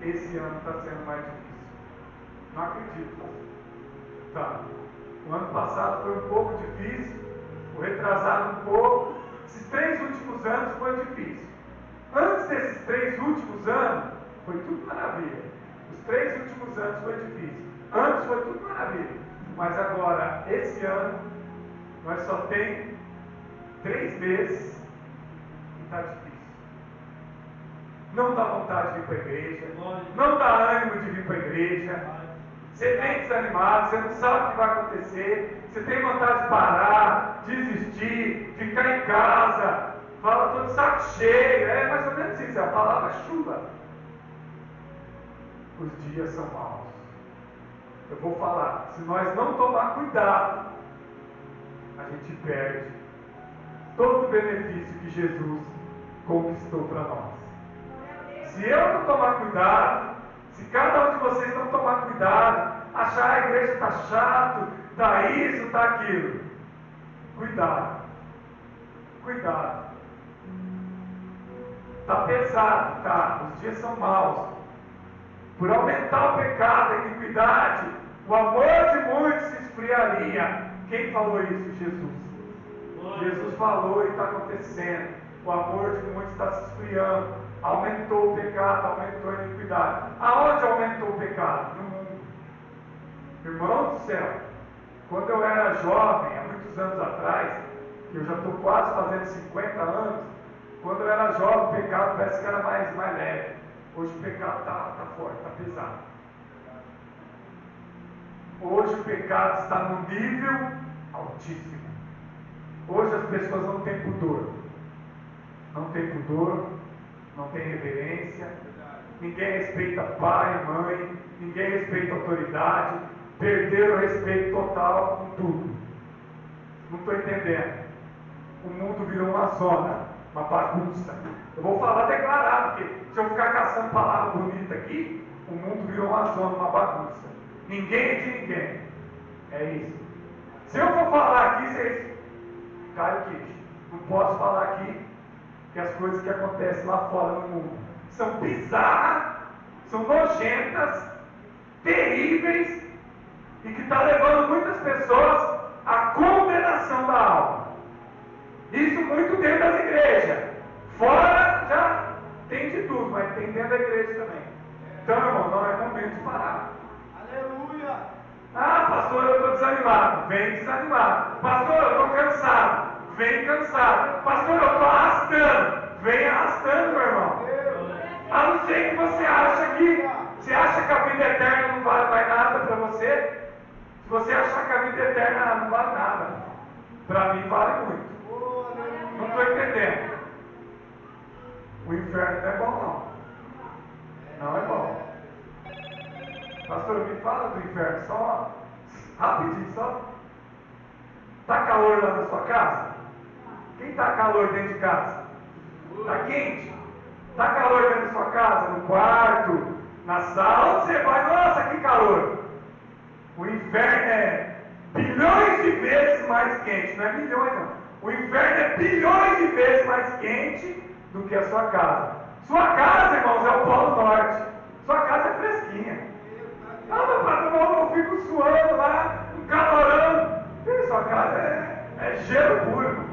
Esse ano está sendo mais difícil. Não acredito. Tá. O ano passado foi um pouco difícil, o retrasado um pouco. Esses 3 últimos anos foi difícil. Antes desses 3 últimos anos, foi tudo maravilha. Os 3 últimos anos foi difícil. Antes foi tudo maravilha. Mas agora, esse ano, nós só tem 3 meses e está difícil. Não dá vontade de ir para a igreja. Não dá ânimo de vir para a igreja. Você vem desanimado, você não sabe o que vai acontecer, você tem vontade de parar, desistir, ficar em casa, fala todo saco cheio, é mais ou menos isso, é a palavra chuva. Os dias são maus. Eu vou falar, se nós não tomar cuidado, a gente perde todo o benefício que Jesus conquistou para nós. Se eu não tomar cuidado, se cada um de vocês não tomar cuidado, achar a igreja está chato, está isso, está aquilo, cuidado, cuidado. Está pesado, tá? Os dias são maus. Por aumentar o pecado, a iniquidade, o amor de muitos se esfriaria. Quem falou isso? Jesus. Jesus falou e está acontecendo. O amor de muitos está se esfriando. Aumentou o pecado, aumentou a iniquidade. Aonde aumentou o pecado? No mundo. Irmão do céu, quando eu era jovem, há muitos anos atrás, que eu já estou quase fazendo 50 anos, quando eu era jovem, o pecado parece que era mais leve. Hoje o pecado está forte, está pesado. Hoje o pecado está num nível altíssimo. Hoje as pessoas não têm pudor. Não tem pudor, não tem reverência, ninguém respeita pai, mãe, ninguém respeita autoridade, perderam o respeito total com tudo. Não estou entendendo. O mundo virou uma zona, uma bagunça. Eu vou falar declarado, porque se eu ficar caçando palavra bonita aqui, o mundo virou uma zona, uma bagunça. Ninguém é de ninguém. É isso. Se eu for falar aqui, vocês caem o queixo. Não posso falar aqui que as coisas que acontecem lá fora no mundo são bizarras, são nojentas, terríveis e que está levando muitas pessoas à condenação da alma. Isso muito dentro das igrejas. Fora já tem de tudo, mas tem dentro da igreja também. Então, irmão, não é momento de parar. Aleluia. Ah, pastor, eu estou desanimado. Vem desanimado. Pastor, eu estou cansado. Vem cansado. Pastor, eu estou arrastando. Vem arrastando, meu irmão. A não ser que você acha que a vida eterna não vale mais nada para você. Se você achar que a vida eterna não vale nada, para mim vale muito. Não estou entendendo. O inferno não é bom, não. Não é bom. Pastor, me fala do inferno, só rapidinho, só. Está calor lá na sua casa? Quem está calor dentro de casa? Está quente? Está calor dentro da sua casa? No quarto? Na sala? Onde você vai? Nossa, que calor! O inferno é bilhões de vezes mais quente, não é milhões não. O inferno é bilhões de vezes mais quente do que a sua casa. Sua casa, irmãos, é o Polo Norte. Sua casa é fresquinha. Ah, meu patrão, eu fico suando lá, um calorão. Sua casa é gelo puro.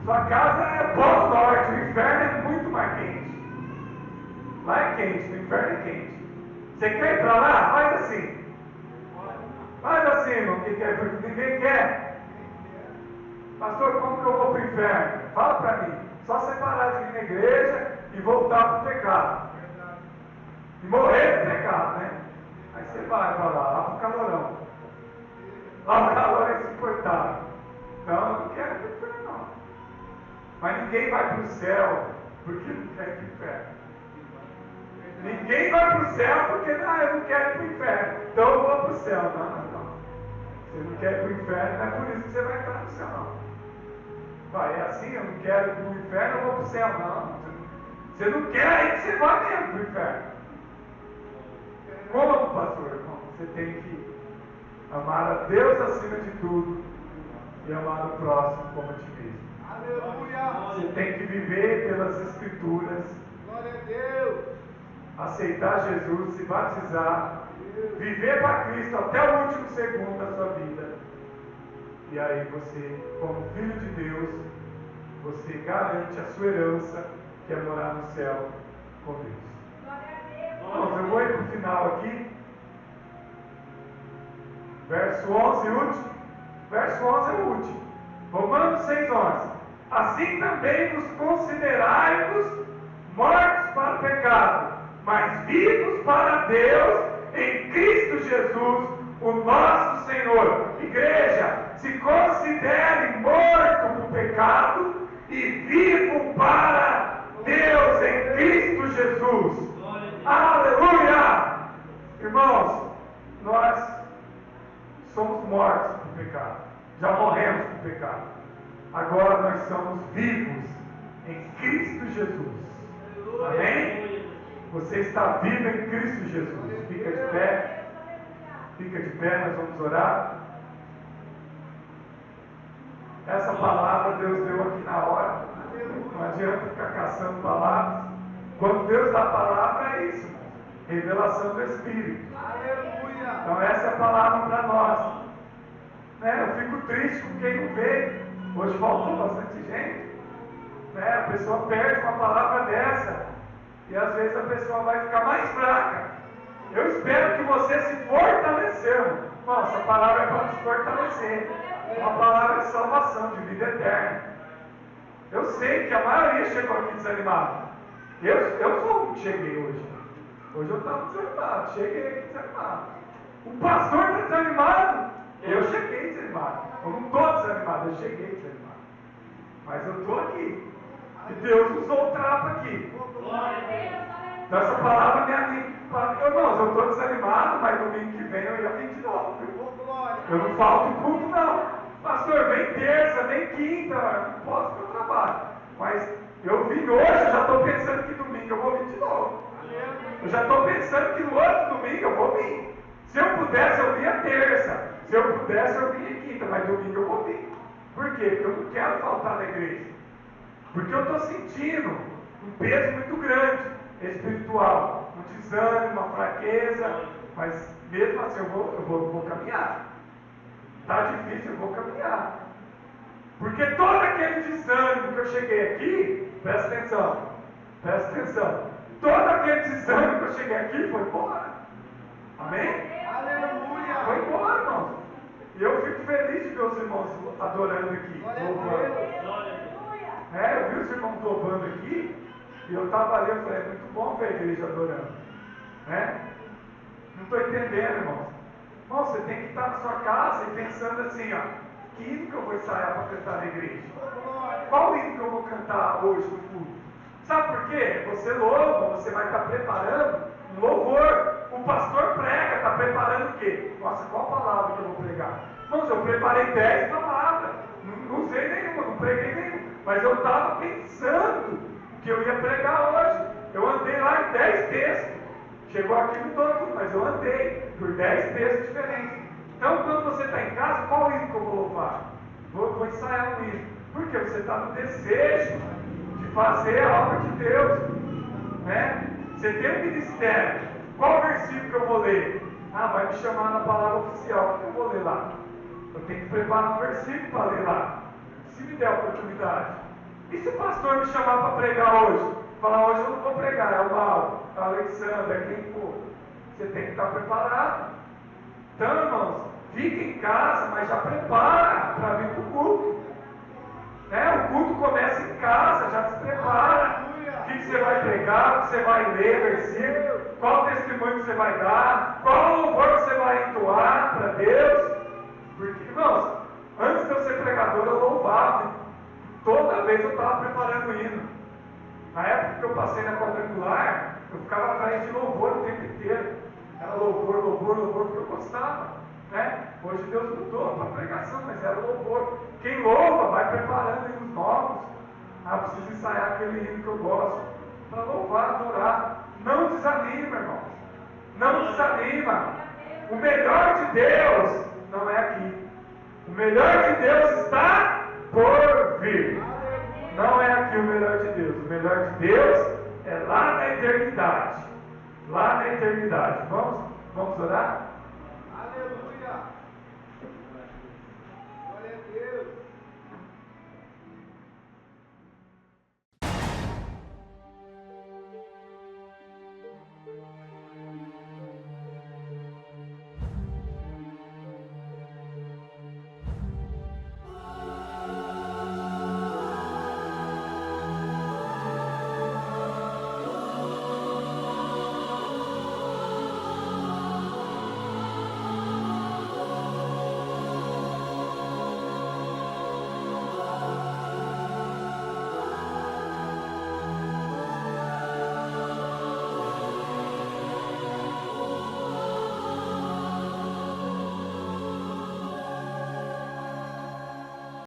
Sua casa é Polo Norte. O inferno é muito mais quente. Lá é quente, o inferno é quente. Você quer ir para lá? Faz assim. Faz assim, irmão, quem quer? Porque ninguém quer. Pastor, como que eu vou para o inferno? Fala para mim. Só você parar de ir na igreja e voltar para o pecado. E morrer no pecado, né? Aí você vai para lá para o calorão. Lá o calor é insuportável. Então eu não quero ir para o inferno, não. Mas ninguém vai para o céu porque não quer ir para o inferno. Ninguém vai para o céu porque eu não quero ir para o inferno. Então eu vou para o céu. Não. Você não quer ir para o inferno, não é por isso que você vai entrar no céu, não. Vai, é assim, eu não quero ir para o inferno, eu vou para o céu. Não. Você não quer, aí que você vai mesmo para o inferno. Como, pastor? Irmão, você tem que amar a Deus acima de tudo e amar o próximo como a ti mesmo. Aleluia. Você tem que viver pelas Escrituras, Glória a Deus. aceitar Jesus, se batizar, viver para Cristo até o último segundo da sua vida. E aí você, como filho de Deus, você garante a sua herança, que é morar no céu com Deus. Bom, eu vou ir para o final aqui. Verso 11 e último. Verso 11 é o último. Romanos 6,11. Assim também nos considerai-vos mortos para o pecado, mas vivos para Deus em Cristo Jesus, o nosso Senhor. Igreja, se considere morto para o pecado e vivo para Deus em Cristo Jesus. Aleluia! Irmãos, nós somos mortos para o pecado. Já morremos para o pecado. Agora nós somos vivos em Cristo Jesus. Amém? Você está vivo em Cristo Jesus. Fica de pé. Fica de pé, nós vamos orar. Essa palavra Deus deu aqui na hora. Não adianta ficar caçando palavras. Quando Deus dá a palavra, é isso, irmão. Revelação do Espírito. Aleluia. Então essa é a palavra para nós. Eu fico triste com quem não vê. Hoje faltou bastante gente. A pessoa perde uma palavra dessa. E às vezes a pessoa vai ficar mais fraca. Eu espero que você se fortaleceu. Nossa, a palavra é para te fortalecer. Uma palavra de salvação, de vida eterna. Eu sei que a maioria chegou aqui desanimado. Eu sou um que cheguei hoje. Hoje eu estava desanimado. Cheguei aqui desanimado. O pastor está desanimado. Eu cheguei desanimado. Eu não estou desanimado, eu cheguei desanimado. Mas eu estou aqui. E Deus usou o trapo aqui. Então essa palavra me anima. Irmãos, eu estou desanimado, mas domingo que vem eu ia vir de novo. Eu não falto culto, não. Pastor, vem terça, vem quinta, não posso porque eu trabalho. Mas eu vim hoje, eu já estou pensando que domingo eu vou vir de novo. Eu já estou pensando que no outro domingo eu vou vir. Se eu pudesse, eu vinha terça. Se eu pudesse, eu vinha quinta, mas domingo eu vou vir. Por quê? Porque eu não quero faltar na igreja. Porque eu estou sentindo um peso muito grande espiritual, um desânimo, uma fraqueza, mas mesmo assim eu vou caminhar. Está difícil, eu vou caminhar. Porque todo aquele desânimo que eu cheguei aqui, presta atenção, todo aquele desânimo que eu cheguei aqui foi embora. Amém? Aleluia. Foi embora, irmãos. E eu fico feliz de ver os irmãos adorando aqui, louvando. Eu vi os irmãos louvando aqui, e eu estava ali, eu falei, é muito bom ver a igreja adorando. Não estou entendendo, irmãos. Irmão, você tem que estar na sua casa e pensando assim, que hino que eu vou ensaiar para cantar na igreja? Qual hino que eu vou cantar hoje no culto? Sabe por quê? Você louva, você vai estar preparando um louvor. O pastor prega, está preparando o quê? Nossa, qual palavra que eu vou pregar? Irmãos, eu preparei 10 palavras. Não usei nenhuma, não preguei nenhuma. Mas eu estava pensando o que eu ia pregar hoje. Eu andei lá em 10 textos. Chegou aqui no todo, mas eu andei por 10 textos diferentes. Então, quando você está em casa, qual hino que eu vou louvar? Vou ensaiar um hino. Porque você está no desejo de fazer a obra de Deus. Você tem um ministério. Qual versículo que eu vou ler? Vai me chamar na palavra oficial. O que eu vou ler lá? Eu tenho que preparar um versículo para ler lá. Se me der a oportunidade. E se o pastor me chamar para pregar hoje? Falar, hoje eu não vou pregar, é o Mauro, é o Alexandre, é quem for. Você tem que estar preparado. Então, irmãos, fica em casa, mas já prepara para vir para o culto. O culto começa em casa, já se prepara. O que você vai pregar, o que você vai ler, versículo, qual testemunho que você vai dar, qual louvor você vai entoar para Deus. Porque, irmãos, antes de você pregar pregador, eu louvava. Toda vez eu estava preparando o hino. Na época que eu passei na quadrangular, eu ficava atrás de louvor o tempo inteiro. Era louvor, louvor, louvor, porque eu gostava. Né? Hoje Deus mudou para a pregação, mas era louvor. Quem louva vai preparando hinos novos. Ah, preciso ensaiar aquele hino que eu gosto. Para louvar, adorar. Não desanima, irmãos. Não desanima. O melhor de Deus não é aqui. O melhor de Deus está por vir. Não é aqui o melhor de Deus. O melhor de Deus é lá na eternidade. Lá na eternidade. Vamos orar?